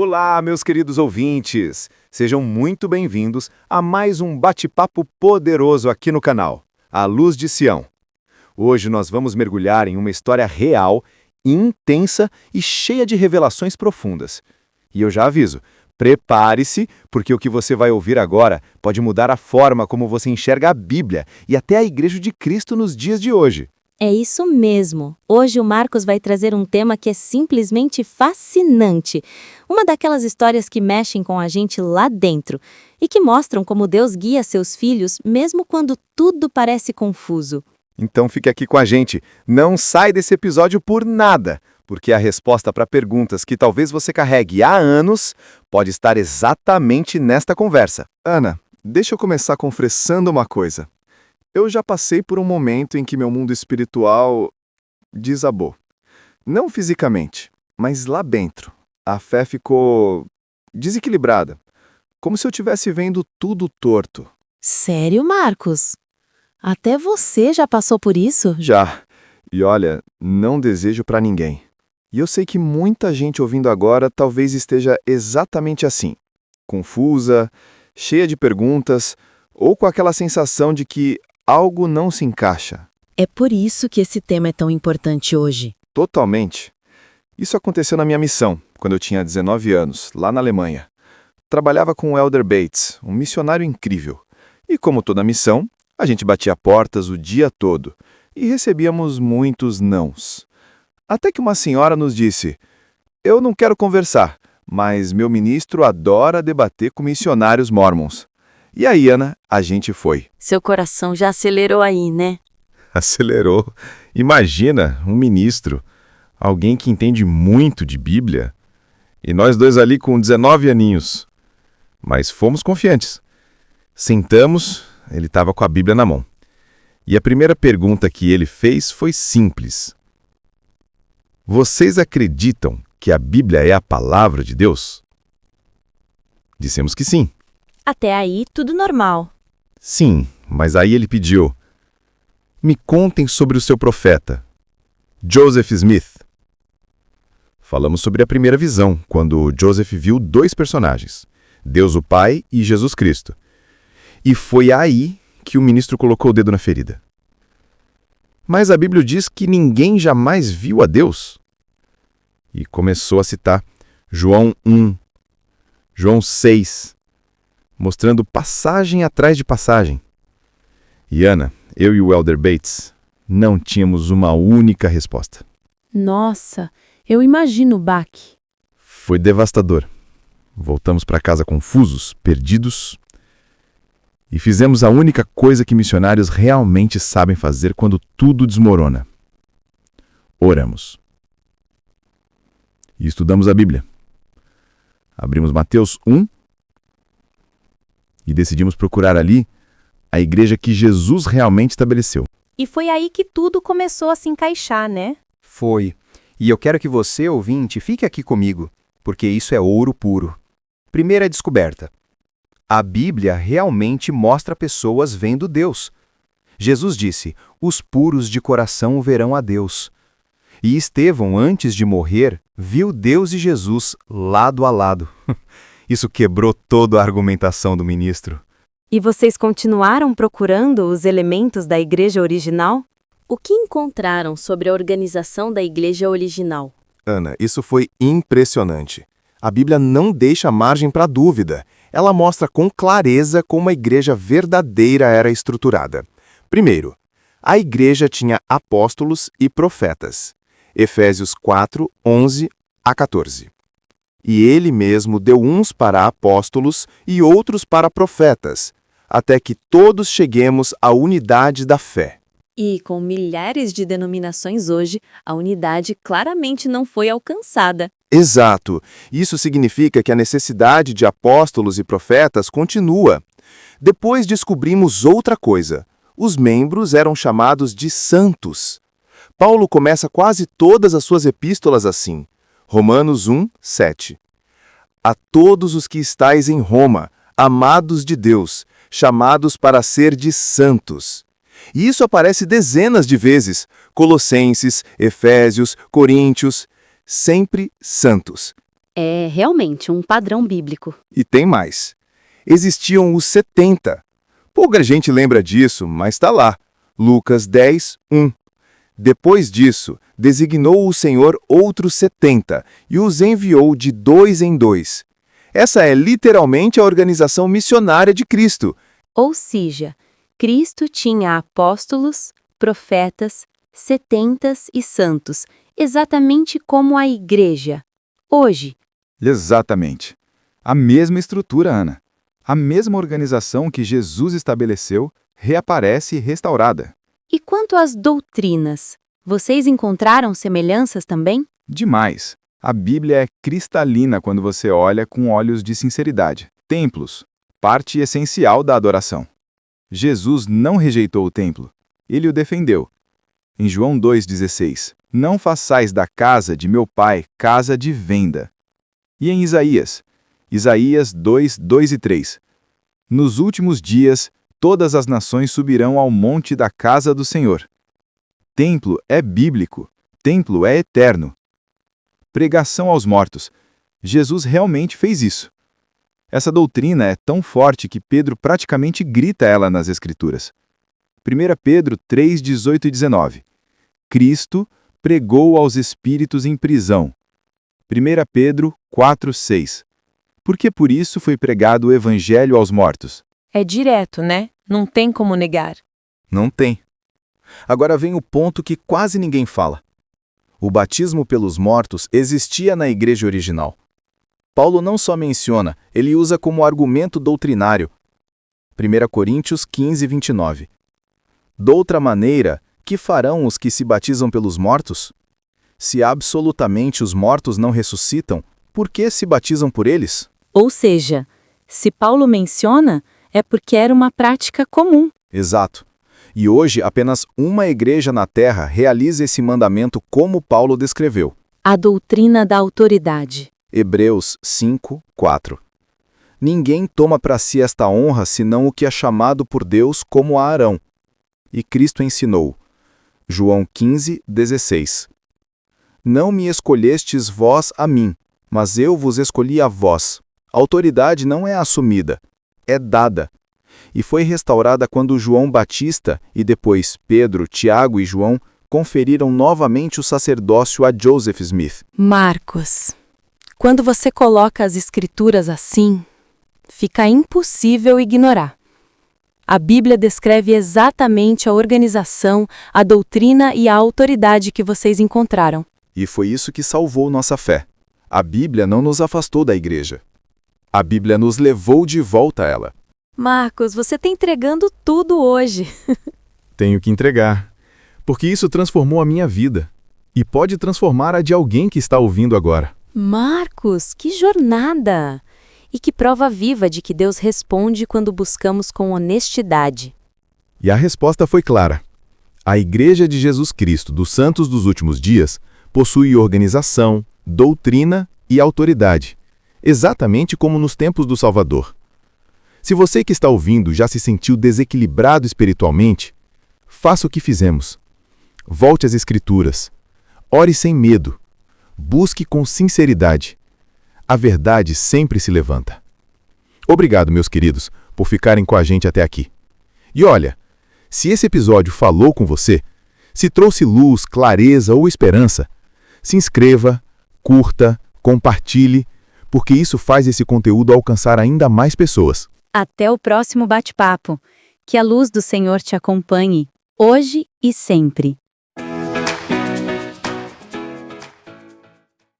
Olá, meus queridos ouvintes! Sejam muito bem-vindos a mais um bate-papo poderoso aqui no canal, A Luz de Sião. Hoje nós vamos mergulhar em uma história real, intensa e cheia de revelações profundas. E eu já aviso, prepare-se, porque o que você vai ouvir agora pode mudar a forma como você enxerga a Bíblia e até a Igreja de Cristo nos dias de hoje. É isso mesmo. Hoje o Marcos vai trazer um tema que é simplesmente fascinante. Uma daquelas histórias que mexem com a gente lá dentro e que mostram como Deus guia seus filhos mesmo quando tudo parece confuso. Então fique aqui com a gente, não sai desse episódio por nada, porque a resposta para perguntas que talvez você carregue há anos pode estar exatamente nesta conversa. Ana, deixa eu começar confessando uma coisa. Eu já passei por um momento em que meu mundo espiritual desabou. Não fisicamente, mas lá dentro. A fé ficou desequilibrada, como se eu estivesse vendo tudo torto. Sério, Marcos? Até você já passou por isso? Já. E olha, não desejo pra ninguém. E eu sei que muita gente ouvindo agora talvez esteja exatamente assim. Confusa, cheia de perguntas, ou com aquela sensação de que algo não se encaixa. É por isso que esse tema é tão importante hoje. Totalmente. Isso aconteceu na minha missão, quando eu tinha 19 anos, lá na Alemanha. Trabalhava com o Elder Bates, um missionário incrível. E como toda missão, a gente batia portas o dia todo e recebíamos muitos nãos. Até que uma senhora nos disse: "Eu não quero conversar, mas meu ministro adora debater com missionários mormons." E aí, Ana, a gente foi. Seu coração já acelerou aí, né? Acelerou. Imagina, um ministro, alguém que entende muito de Bíblia, e nós dois ali com 19 aninhos. Mas fomos confiantes. Sentamos, ele estava com a Bíblia na mão. E a primeira pergunta que ele fez foi simples. Vocês acreditam que a Bíblia é a palavra de Deus? Dissemos que sim. Até aí, tudo normal. Sim, mas aí ele pediu: me contem sobre o seu profeta, Joseph Smith. Falamos sobre a primeira visão, quando Joseph viu dois personagens, Deus o Pai e Jesus Cristo. E foi aí que o ministro colocou o dedo na ferida. Mas a Bíblia diz que ninguém jamais viu a Deus. E começou a citar João 1, João 6, mostrando passagem atrás de passagem. E Ana, eu e o Elder Bates não tínhamos uma única resposta. Nossa, eu imagino o baque. Foi devastador. Voltamos para casa confusos, perdidos, e fizemos a única coisa que missionários realmente sabem fazer quando tudo desmorona. Oramos. E estudamos a Bíblia. Abrimos Mateus 1 e decidimos procurar ali a igreja que Jesus realmente estabeleceu. E foi aí que tudo começou a se encaixar, né? Foi. E eu quero que você, ouvinte, fique aqui comigo, porque isso é ouro puro. Primeira descoberta. A Bíblia realmente mostra pessoas vendo Deus. Jesus disse: "Os puros de coração verão a Deus." E Estevão, antes de morrer, viu Deus e Jesus lado a lado. Isso quebrou toda a argumentação do ministro. E vocês continuaram procurando os elementos da igreja original? O que encontraram sobre a organização da igreja original? Ana, isso foi impressionante. A Bíblia não deixa margem para dúvida. Ela mostra com clareza como a igreja verdadeira era estruturada. Primeiro, a igreja tinha apóstolos e profetas. Efésios 4, 11 a 14. E ele mesmo deu uns para apóstolos e outros para profetas, até que todos cheguemos à unidade da fé. E com milhares de denominações hoje, a unidade claramente não foi alcançada. Exato. Isso significa que a necessidade de apóstolos e profetas continua. Depois descobrimos outra coisa. Os membros eram chamados de santos. Paulo começa quase todas as suas epístolas assim. Romanos 1, 7. A todos os que estais em Roma, amados de Deus, chamados para ser de santos. E isso aparece dezenas de vezes. Colossenses, Efésios, Coríntios, sempre santos. É realmente um padrão bíblico. E tem mais. Existiam os 70. Pouca gente lembra disso, mas está lá. Lucas 10, 1. Depois disso, designou o Senhor outros 70 e os enviou de 2 em 2. Essa é literalmente a organização missionária de Cristo. Ou seja, Cristo tinha apóstolos, profetas, setentas e santos, exatamente como a igreja. Hoje, Exatamente. A mesma estrutura, Ana. A mesma organização que Jesus estabeleceu reaparece restaurada. e quanto às doutrinas, vocês encontraram semelhanças também? Demais. A Bíblia é cristalina quando você olha com olhos de sinceridade. Templos, parte essencial da adoração. Jesus não rejeitou o templo. Ele o defendeu. Em João 2,16, não façais da casa de meu pai casa de venda. E em Isaías 2, 2 e 3, nos últimos dias, todas as nações subirão ao monte da casa do Senhor. Templo é bíblico, templo é eterno. Pregação aos mortos. Jesus realmente fez isso. Essa doutrina é tão forte que Pedro praticamente grita ela nas Escrituras. 1 Pedro 3, 18 e 19. Cristo pregou aos espíritos em prisão. 1 Pedro 4, 6. Porque por isso foi pregado o evangelho aos mortos. É direto, né? Não tem como negar. Não tem. Agora vem o ponto que quase ninguém fala. O batismo pelos mortos existia na igreja original. Paulo não só menciona, ele usa como argumento doutrinário. 1 Coríntios 15, 29. Doutra maneira, que farão os que se batizam pelos mortos? Se absolutamente os mortos não ressuscitam, por que se batizam por eles? Ou seja, se Paulo menciona, é porque era uma prática comum. Exato. E hoje apenas uma igreja na Terra realiza esse mandamento como Paulo descreveu. A doutrina da autoridade. Hebreus 5, 4. Ninguém toma para si esta honra senão o que é chamado por Deus como a Arão. E Cristo ensinou. João 15, 16. Não me escolhestes vós a mim, mas eu vos escolhi a vós. A autoridade não é assumida, é dada. E foi restaurada quando João Batista e depois Pedro, Tiago e João conferiram novamente o sacerdócio a Joseph Smith. Marcos, quando você coloca as escrituras assim, fica impossível ignorar. A Bíblia descreve exatamente a organização, a doutrina e a autoridade que vocês encontraram. E foi isso que salvou nossa fé. A Bíblia não nos afastou da igreja. A Bíblia nos levou de volta a ela. Marcos, você está entregando tudo hoje. Tenho que entregar, porque isso transformou a minha vida e pode transformar a de alguém que está ouvindo agora. Marcos, que jornada! E que prova viva de que Deus responde quando buscamos com honestidade. E a resposta foi clara. A Igreja de Jesus Cristo dos Santos dos Últimos Dias possui organização, doutrina e autoridade, exatamente como nos tempos do Salvador. Se você que está ouvindo já se sentiu desequilibrado espiritualmente, faça o que fizemos. Volte às Escrituras. Ore sem medo. Busque com sinceridade. A verdade sempre se levanta. Obrigado, meus queridos, por ficarem com a gente até aqui. E olha, se esse episódio falou com você, se trouxe luz, clareza ou esperança, se inscreva, curta, compartilhe, porque isso faz esse conteúdo alcançar ainda mais pessoas. Até o próximo bate-papo. Que a luz do Senhor te acompanhe, hoje e sempre.